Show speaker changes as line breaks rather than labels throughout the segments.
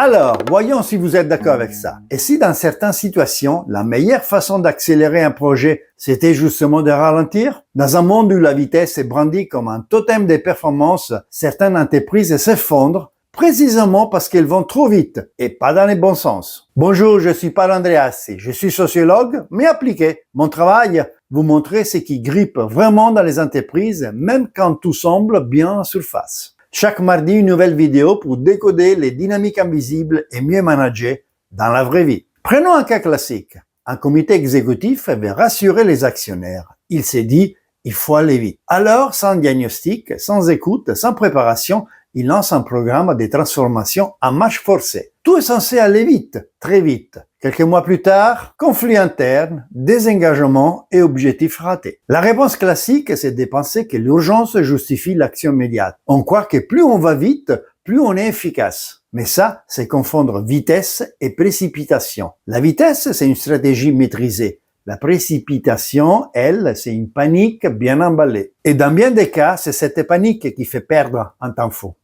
Alors, voyons si vous êtes d'accord avec ça. Et si dans certaines situations, la meilleure façon d'accélérer un projet, c'était justement de ralentir? Dans un monde où la vitesse est brandie comme un totem des performances, certaines entreprises s'effondrent précisément parce qu'elles vont trop vite et pas dans les bons sens. Bonjour, je suis Paolo Andreassi, je suis sociologue, mais appliqué. Mon travail, vous montrer ce qui grippe vraiment dans les entreprises, même quand tout semble bien en surface. Chaque mardi, une nouvelle vidéo pour décoder les dynamiques invisibles et mieux manager dans la vraie vie. Prenons un cas classique. Un comité exécutif veut rassurer les actionnaires. Il s'est dit, il faut aller vite. Alors, sans diagnostic, sans écoute, sans préparation, il lance un programme de transformation en marche forcée. Tout est censé aller vite, très vite. Quelques mois plus tard, conflit interne, désengagement et objectifs ratés. La réponse classique, c'est de penser que l'urgence justifie l'action immédiate. On croit que plus on va vite, plus on est efficace. Mais ça, c'est confondre vitesse et précipitation. La vitesse, c'est une stratégie maîtrisée. La précipitation, elle, c'est une panique bien emballée. Et dans bien des cas, c'est cette panique qui fait perdre un temps fou.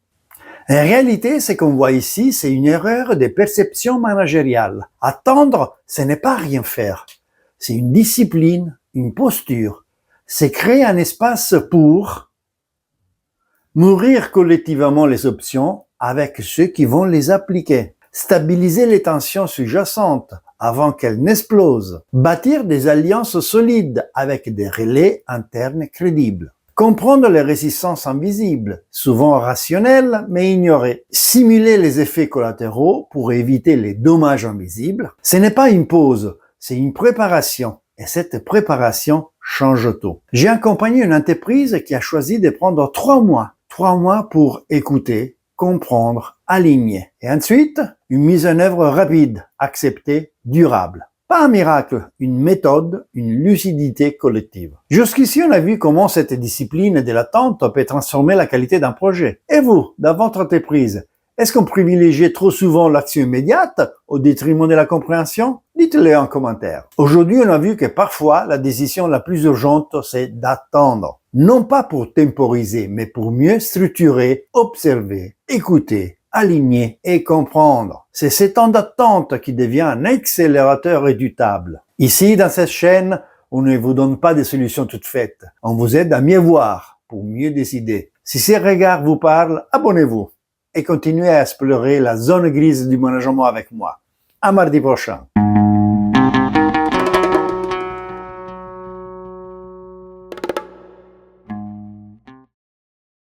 En réalité, ce qu'on voit ici, c'est une erreur de perception managériale. Attendre, ce n'est pas rien faire. C'est une discipline, une posture. C'est créer un espace pour nourrir collectivement les options avec ceux qui vont les appliquer. Stabiliser les tensions sous-jacentes avant qu'elles n'explosent. Bâtir des alliances solides avec des relais internes crédibles. Comprendre les résistances invisibles, souvent rationnelles mais ignorées. Simuler les effets collatéraux pour éviter les dommages invisibles. Ce n'est pas une pause, c'est une préparation. Et cette préparation change tout. J'ai accompagné une entreprise qui a choisi de prendre 3 mois. 3 mois pour écouter, comprendre, aligner. Et ensuite, une mise en œuvre rapide, acceptée, durable. Pas un miracle, une méthode, une lucidité collective. Jusqu'ici, on a vu comment cette discipline de l'attente peut transformer la qualité d'un projet. Et vous, dans votre entreprise, est-ce qu'on privilégie trop souvent l'action immédiate au détriment de la compréhension? Dites-le en commentaire. Aujourd'hui, on a vu que parfois, la décision la plus urgente, c'est d'attendre. Non pas pour temporiser, mais pour mieux structurer, observer, écouter, aligner et comprendre. C'est ce temps d'attente qui devient un accélérateur redoutable. Ici, dans cette chaîne, on ne vous donne pas des solutions toutes faites. On vous aide à mieux voir, pour mieux décider. Si ces regards vous parlent, abonnez-vous et continuez à explorer la zone grise du management avec moi. À mardi prochain.